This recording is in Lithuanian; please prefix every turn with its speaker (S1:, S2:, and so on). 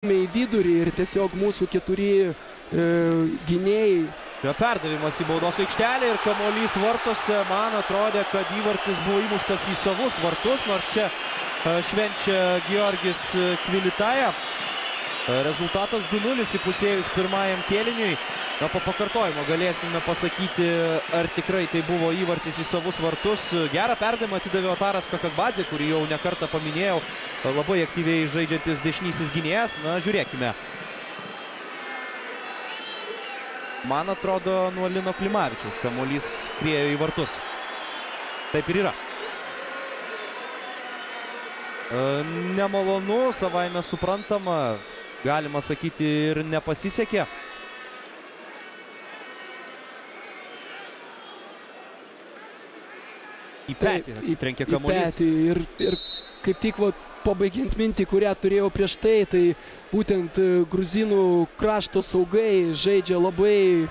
S1: į vidurį ir tiesiog mūsų keturi gynėjai.
S2: Perdavimas į baudos aikštelę ir kamuolys vartuose. Man atrodė, kad įvartis buvo įmuštas į savus vartus, nors čia švenčia Georgis Kvilitaja. Rezultatas 2-0 įpusėjus pirmajam kėliniui. Na, po pakartojimo galėsime pasakyti, ar tikrai tai buvo įvartis į savus vartus. Gerą perdavimą atidavė Otaras Kakakbadzė, kurį jau ne kartą paminėjau, labai aktyviai žaidžiantis dešinysis gynėjas. Na, žiūrėkime. Man atrodo, nuo Lino Klimavičiaus kamuolys skriejo į vartus. Taip ir yra. Nemalonu, savaime suprantama, galima sakyti, ir nepasisekė. Į petį atsitrenkė kamuolys.
S1: Ir kaip tik pabaigiant mintį, kurią turėjau prieš tai, tai būtent gruzinų krašto saugai žaidžia labai